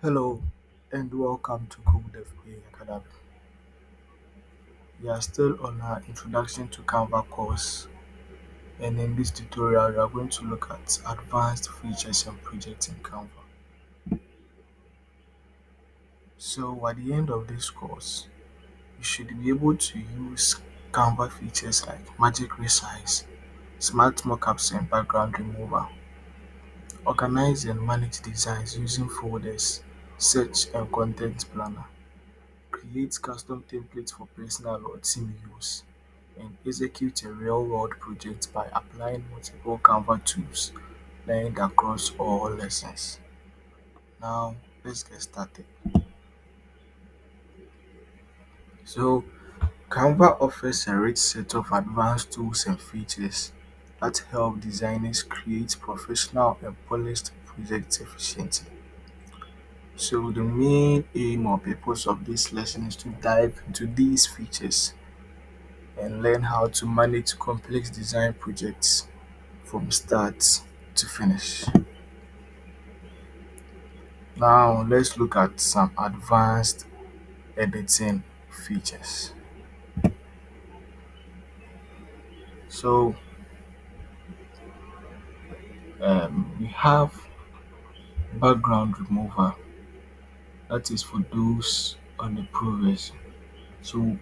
Hello and welcome to Code FA Academy. We are still on our introduction to Canva course, and in this tutorial we are going to look at advanced features and projects in Canva. So at the end of this course, you should be able to use Canva features like magic resize, smart mockups and background remover, organize and manage designs using folders, search and content planner, create custom templates for personal or team use, and execute a real-world project by applying multiple Canva tools learned across all lessons. Now, let's get started. So, Canva offers a rich set of advanced tools and features that help designers create professional and polished projects efficiently. So, the main aim or purpose of this lesson is to dive into these features and learn how to manage complex design projects from start to finish. Now let's look at some advanced editing features. So we have background remover, that is for those on the pro version. So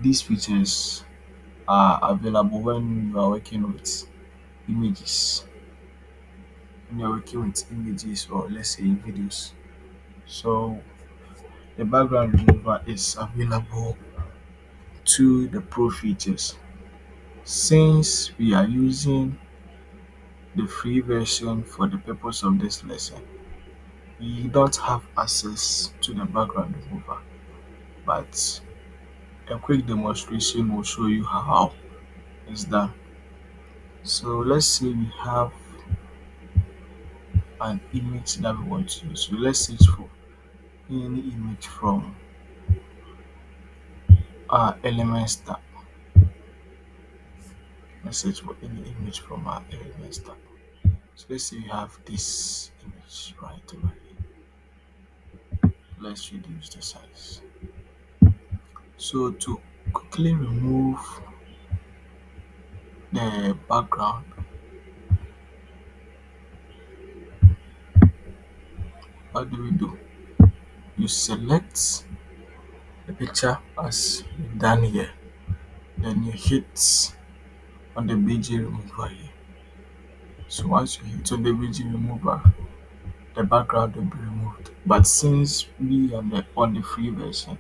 these features are available when you are working with images, when you're working with images or let's say videos. So the background remover is available to the pro features. Since we are using the free version for the purpose of this lesson, we don't have access to the background remover, but a quick demonstration will show you how it's done. So let's say we have an image that we want to use. So let's search for any image from our elements tab. Let's search for any image from our elements tab. So let's say we have this image right over here. Let's reduce the size. So to quickly remove the background, what do we do? You select the picture as we've done here, then you hit on the BG remover here. So once you hit on the BG remover, the background will be removed. But since we are on the free version,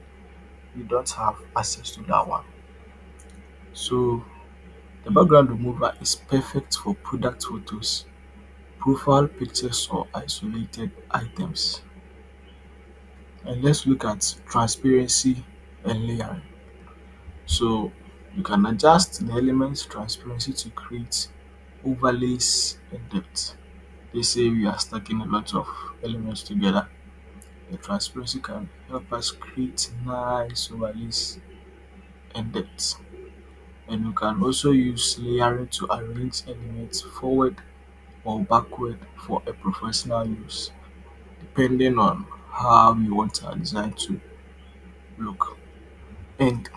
we don't have access to that one. So the background remover is perfect for product photos, profile pictures or isolated items. And let's look at transparency and layering. So you can adjust the elements transparency to create overlays and depth. They say we are stacking a lot of elements together. The transparency can help us create nice overlays and depth. And you can also use layering to arrange elements forward or backward for a professional use, depending on how you want our design to look. And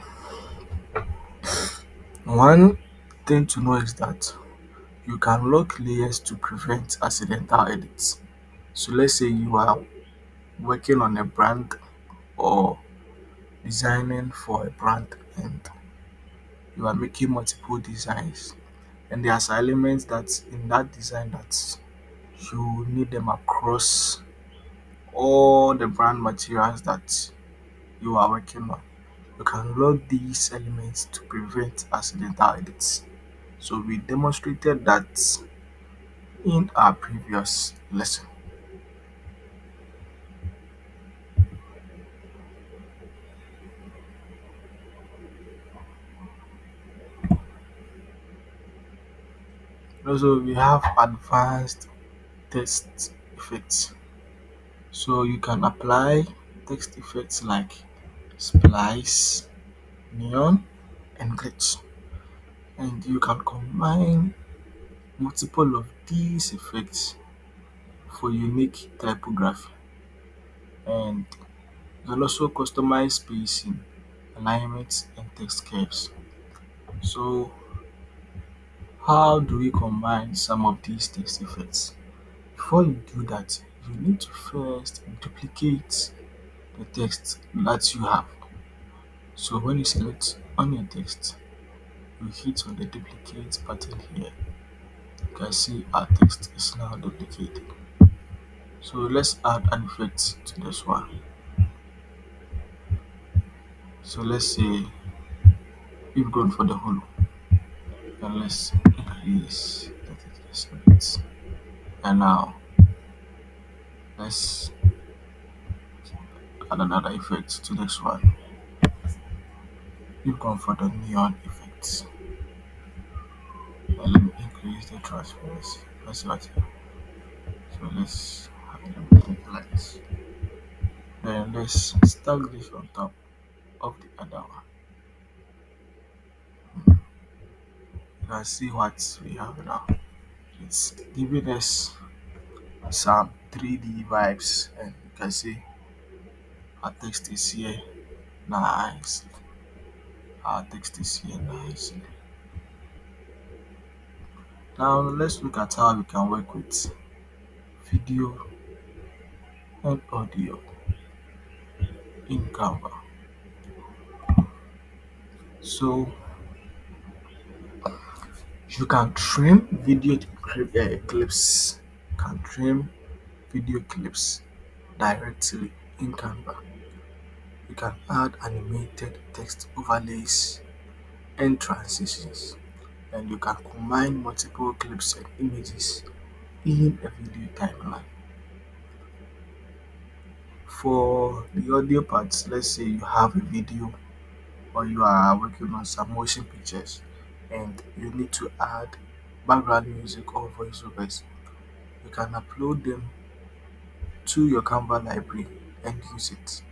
one thing to know is that you can lock layers to prevent accidental edits. So let's say you are working on a brand or designing for a brand and you are making multiple designs, and there are some elements that in that design that you need them across all the brand materials that you are working on. You can load these elements to prevent accidental edits. So we demonstrated that in our previous lesson. Also, we have advanced text effects. So you can apply text effects like splice, neon, and glitch. And you can combine multiple of these effects for unique typography. And you can also customize spacing, alignment, and text curves. So how do we combine some of these text effects? Before you do that, you need to first duplicate the text that you have. So when you select on your text, you hit on the duplicate button here. You can see our text is now duplicated. So let's add an effect to this one. So let's say we've gone for the hollow, and let's increase the thickness a bit. And now let's add another effect to this one. We've gone for the neon effect. And let me increase the transparency. Let's see what here. So let's have it like this. Then let's stack this on top of the other one. You can see what we have now. It's giving us some 3D vibes, and you can see our text is here nice. Our text is here nice. Now let's look at how we can work with video and audio in Canva. So you can trim clips, can trim video clips directly in Canva. You can add animated text overlays and transitions, and you can combine multiple clips and images in a video timeline. For the audio parts, let's say you have a video or you are working on some motion pictures and you need to add background music or voiceovers, you can upload them to your Canva library and use it.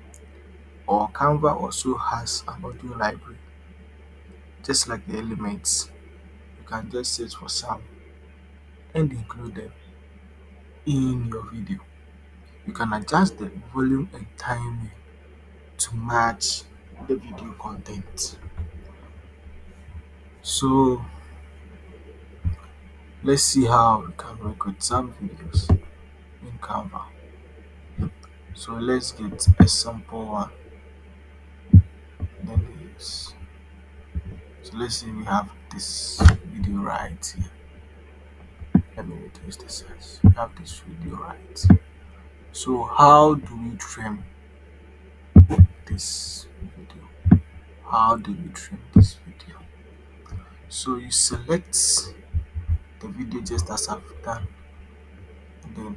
Or Canva also has an audio library, just like the elements. You can just search for some and include them in your video. You can adjust the volume and timing to match the video content. So let's see how we can work with some videos in Canva. So let's get a sample one. Then use. So let's say we have this video right here. Let me reduce the size. We have this video right. So how do we trim this video? How do we trim this video? So you select the video just as I've done, and then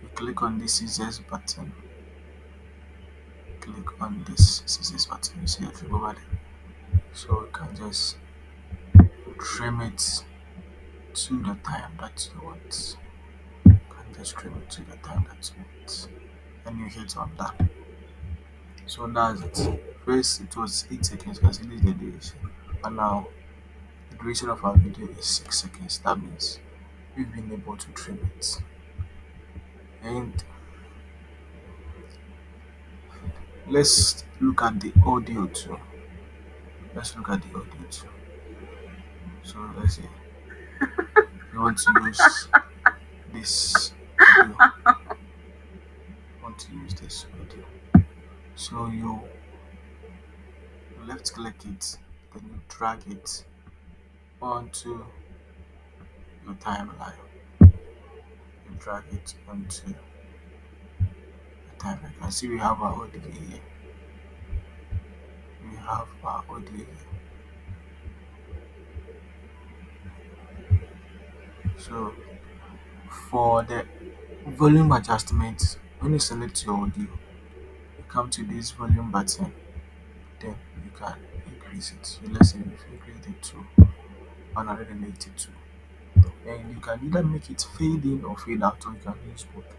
you click on this scissors button. Click on this scissors button. You see it over there. So you can just trim it to the time that you want. You can just trim it to the time that you want. And you hit on that. So that's it. First it was 8 seconds because it is the duration. But now the duration of our video is 6 seconds. That means we've been able to trim it. And let's look at the audio too. Let's look at the audio too. So let's say you want to use this audio. Want to use this audio. So you left click it, then you drag it onto your timeline. You drag it onto the timeline. You can see we have our audio here. We have our audio here. So for the volume adjustment, when you select your audio, you come to this volume button, then you can increase it. So let's say if you increase it to 182, and you can either make it fade in or fade out, or you can use both.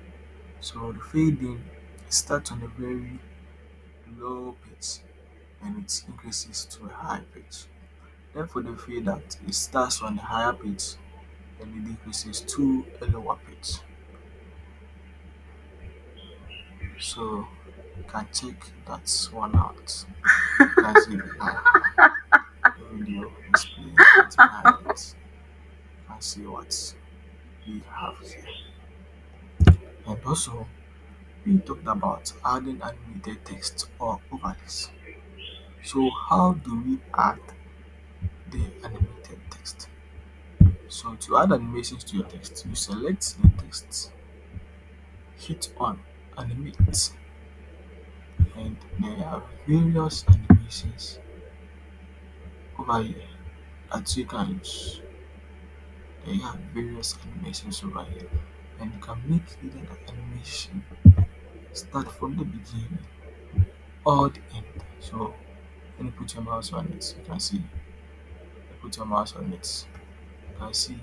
So the fade in starts on a very low pitch and it increases to a high pitch. Then for the fade out, it starts on a higher pitch and it decreases to a lower pitch. So you can check that one out. You can see the video is playing right behind it. You can see what we have here. And also we talked about adding animated text or overlays. So how do we add the animated text? So to add animations to your text, you select the text, hit on animate, and there are various animations over here that you can use. There are various animations over here, and you can make either the animation start from the beginning or the end. So when you put your mouse on it, you can see. You put your mouse on it, you can see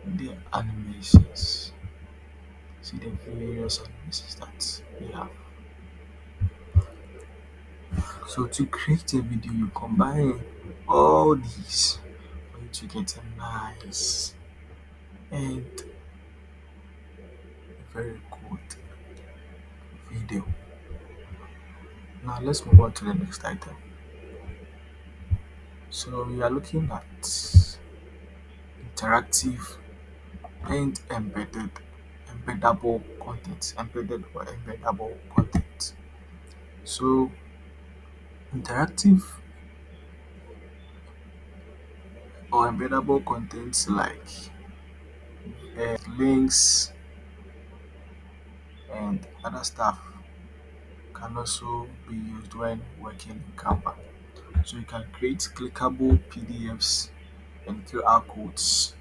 the animations. See the various animations that we have. So to create a video, you combine all these for you to get a nice and very good video. Now let's move on to the next item. So we are looking at interactive and embeddable content, embedded or embeddable content. So interactive or embeddable contents like links and other stuff can also be used when working in Canva. So you can create clickable PDFs and QR codes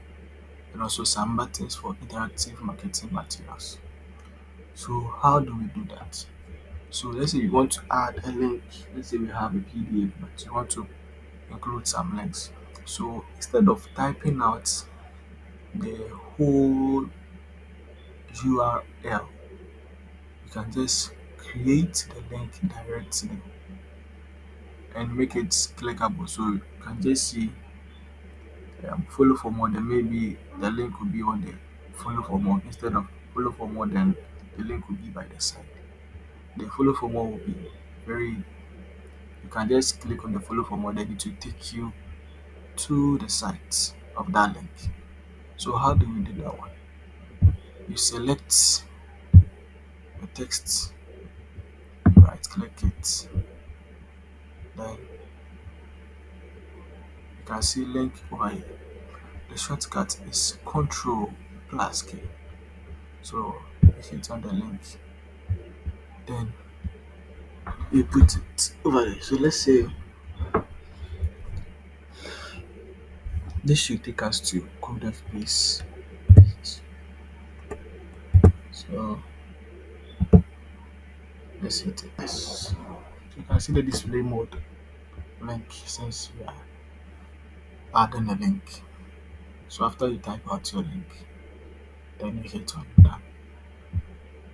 and also some buttons for interactive marketing materials. So how do we do that? So let's say you want to add a link. Let's say we have a PDF, but you want to include some links. So instead of typing out the whole URL, you can just create the link directly and make it clickable. So you can just see follow for more. Then maybe the link will be on the follow for more instead of follow for more. Then the link will be by the side. The follow for more will be very. You can just click on the follow for more. Then it will take you to the site of that link. So how do we do that one? You select the text, right click it, then you can see link over here. The shortcut is Control plus K. So you hit on the link, then you put it over there. So let's say this should take us to code FPS page. So let's hit it. So you can see the display mode link since we are adding a link. So after you type out your link, then you hit on done.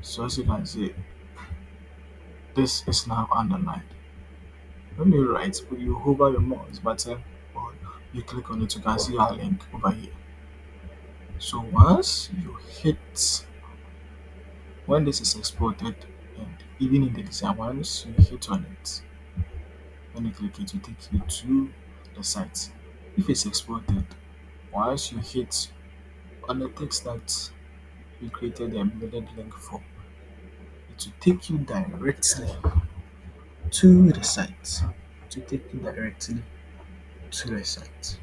So as you can see, this is now underlined. When you write, you hover your mouse button or you click on it, you can see our link over here. So once you hit, when this is exported, and even in the design, once you hit on it, when you click it will take you to the site. If it's exported, once you hit on the text that you created the embedded link for, it will take you directly to the site. To take you directly to the site.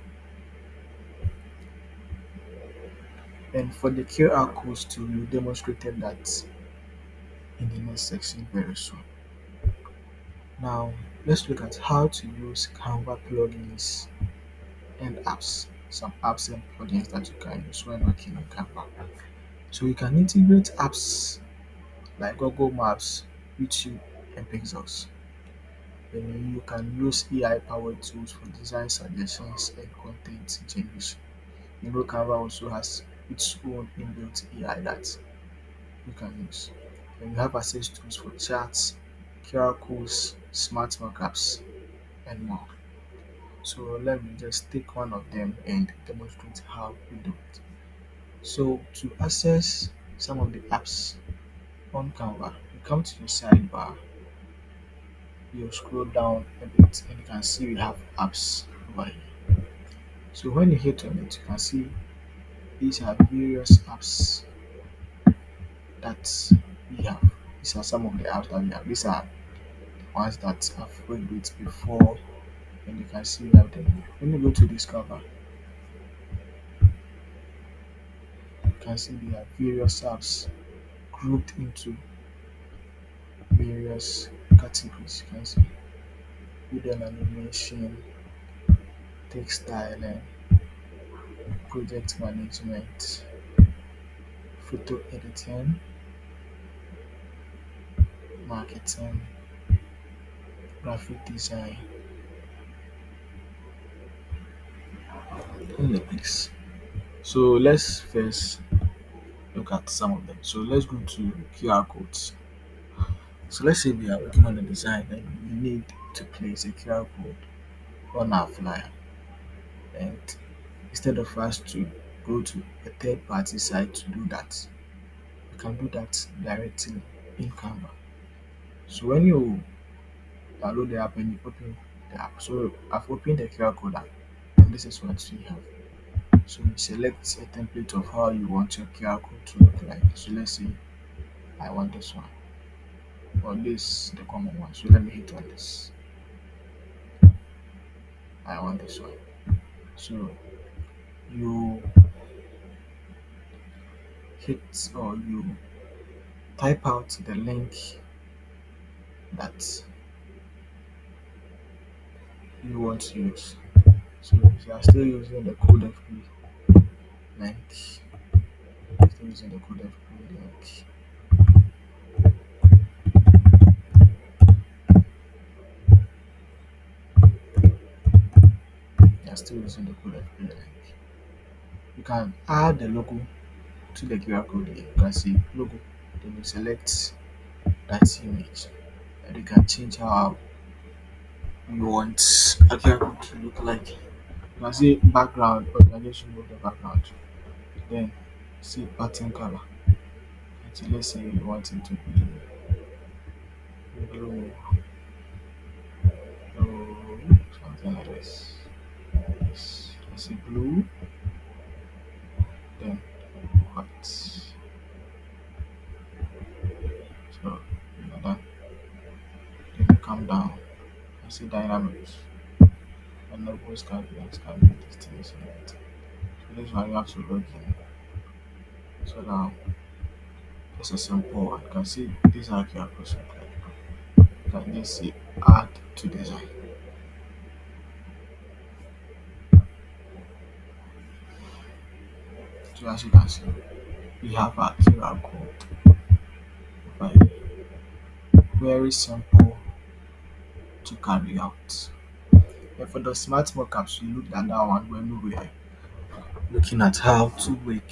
And for the QR codes too, we demonstrated that in the next section very soon. Now, let's look at how to use Canva plugins and apps. Some apps and plugins that you can use when working in Canva. So you can integrate apps like Google Maps, YouTube, and Pixels. Then you can use AI-powered tools for design suggestions and content generation. You know, Canva also has its own inbuilt AI that you can use. Then you have access tools for charts, QR codes, smart mockups, and more. So let me just take one of them and demonstrate how we do it. So to access some of the apps on Canva, you come to your sidebar, you scroll down a bit and you can see we have apps over here. So when you hit on it, you can see these are various apps that we have. These are some of the apps that we have. These are ones that I've worked with before, and you can see we have them here. When you go to discover, you can see there are various apps grouped into various categories. You can see video and animation, textile and project management, photo editing, marketing, graphic design, and the likes. So let's first look at some of them. So let's go to QR codes. So let's say we are working on a design and we need to place a QR code on our flyer. And instead of us to go to a third party site to do that, you can do that directly in Canva. So when you download the app and you open the app, so I've opened the QR code app and this is what we have. So you select a template of how you want your QR code to look like. So let's say I want this one or this the common one. So let me hit on this. I want this one. So you hit or you type out the link that you want to use. So if you are still using the code FP link, still using the code FP link, you are still using the code FP link. You can add the logo to the QR code here. You can see logo. Then you select that image and you can change how you want a QR code to look like. You can see background, organization of the background. Then see pattern color. So let's say you want it to be blue, blue, something like this. Let's say blue, then white. So you know that. Then you come down. I see dynamics. And logos can be these things. Right? So this one you have to log in. So now this is simple. One. You can see this are QR codes. You can just see add to design. So as you can see, we have our QR code. Right? Very simple to carry out. And for the smart mockups, we looked at that one when we were looking at how to work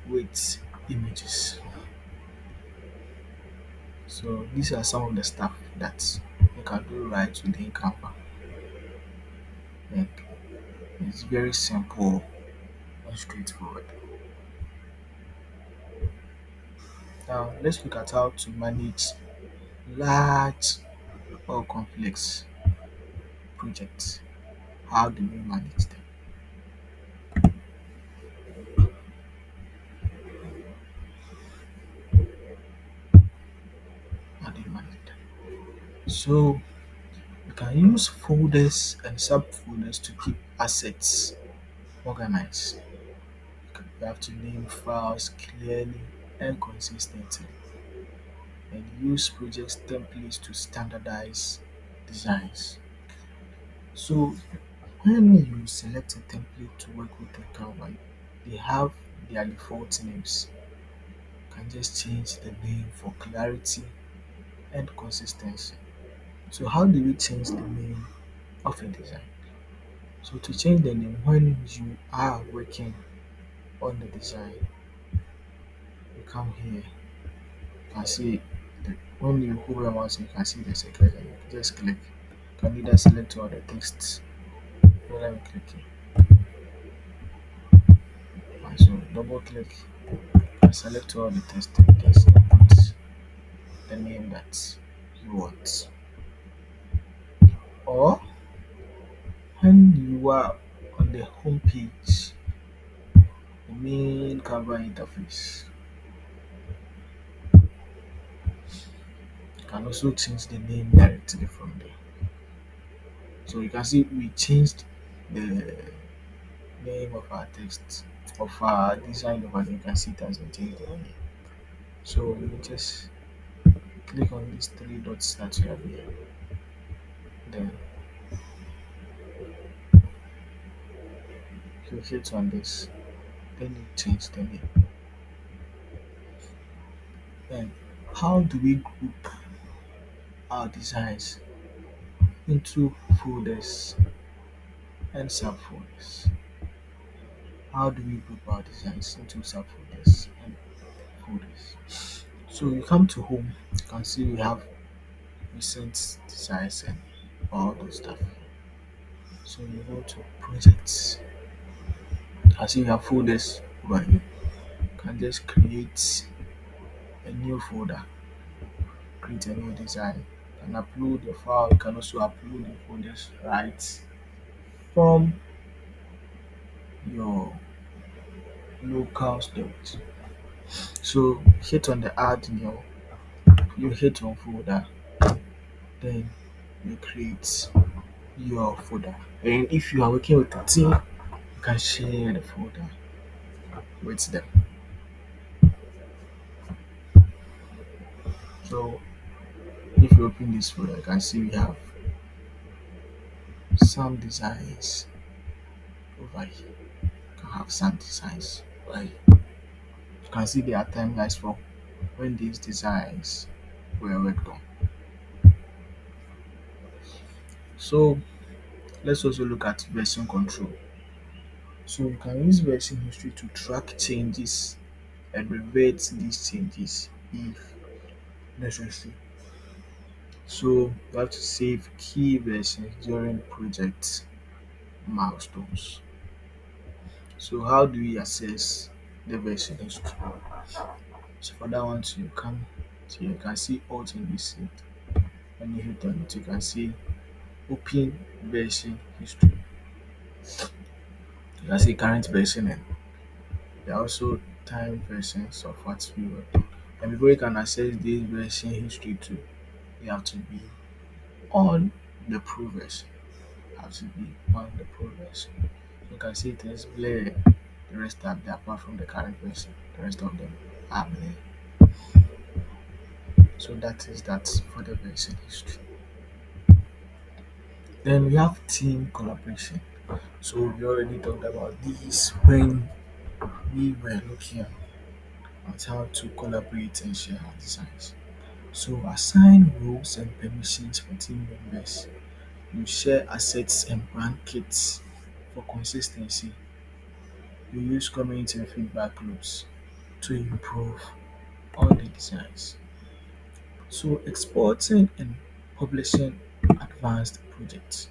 with images. So these are some of the stuff that you can do right within Canva. And it's very simple and straightforward. Now let's look at how to manage large or complex projects. How do we manage them? How do you manage them? So you can use folders and subfolders to keep assets organized. You have to name files clearly and consistently and use project templates to standardize designs. So when you select a template to work with the Canva, they have their default names. You can just change the name for clarity and consistency. So how do we change the name of a design? So to change the name, when you are working on the design, you come here. You can see when you hover mouse, you can see the circle. You just click. You can either select all the texts. So let me click it. And so double click and select all the text. Just put the name that you want. Or when you are on the home page, the main Canva interface, you can also change the name directly from there. So you can see we changed the name of our text of our design over there. You can see it has been changed already. So you just click on these three dots that you have here. Then you hit on this. Then you change the name. Then how do we group our designs into folders and subfolders? How do we group our designs into subfolders and folders? So you come to home, you can see we have recent designs and all those stuff. So you go to projects. As you have folders over here, you can just create a new folder, create a new design, and upload your file. You can also upload your folders right from your local storage. So hit on the add new, you hit on folder, then you create your folder. And if you are working with a team, you can share the folder with them. So if you open this folder, you can see we have some designs over here. You can have some designs over here. You can see there are timelines for when these designs were worked on. So let's also look at version control. So you can use version history to track changes and revert these changes if necessary. So you have to save key versions during project milestones. So how do we assess the version history? So for that one, so you come to you can see all changes saved. When you hit on it, you can see open version history. You can see current version and there are also time versions of what we worked on. And before you can access this version history too, you have to be on the pro version. You have to be on the pro version. You can see it is blurred. The rest are there apart from the current version. The rest of them are blurred. So that is that for the version history. Then we have team collaboration. So we already talked about this when we were looking at how to collaborate and share our designs. So assign roles and permissions for team members. You share assets and brand kits for consistency. You use comments and feedback loops to improve all the designs. So exporting and publishing advanced projects.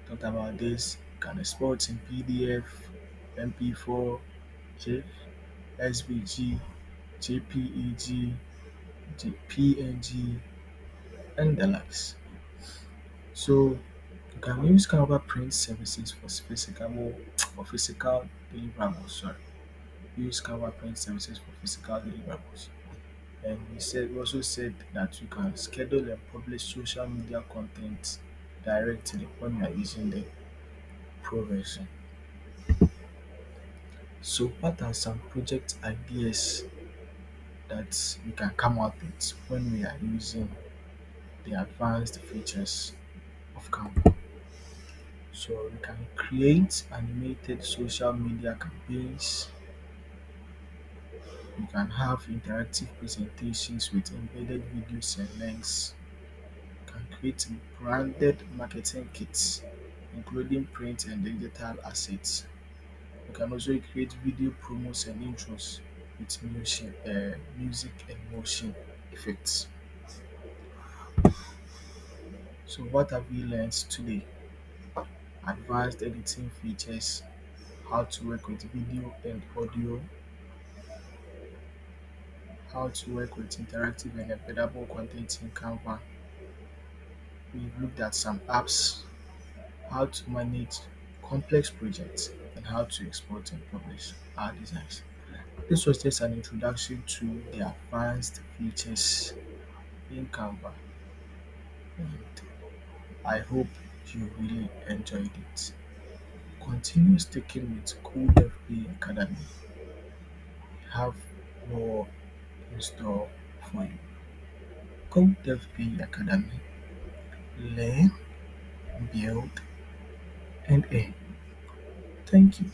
Talked about this. You can export in PDF, MP4, JPEG, SVG, JPEG, PNG, and the likes. So you can use Canva print services for physical deliverables. Sorry, use Canva print services for physical deliverables. And we also said that you can schedule and publish social media content directly when you are using the pro version. So what are some project ideas that we can come up with when we are using the advanced features of Canva? So we can create animated social media campaigns. We can have interactive presentations with embedded videos and links. We can create branded marketing kits, including print and digital assets. We can also create video promos and intros with music and motion effects. So what have we learned today? Advanced editing features, how to work with video and audio, how to work with interactive and embeddable content in Canva. We looked at some apps, how to manage complex projects, and how to export and publish our designs. This was just an introduction to the advanced features in Canva, and I hope you really enjoyed it. Continue sticking with Code FB Academy. We have more in store for you. Code FB Academy. Learn, build, and earn. Thank you.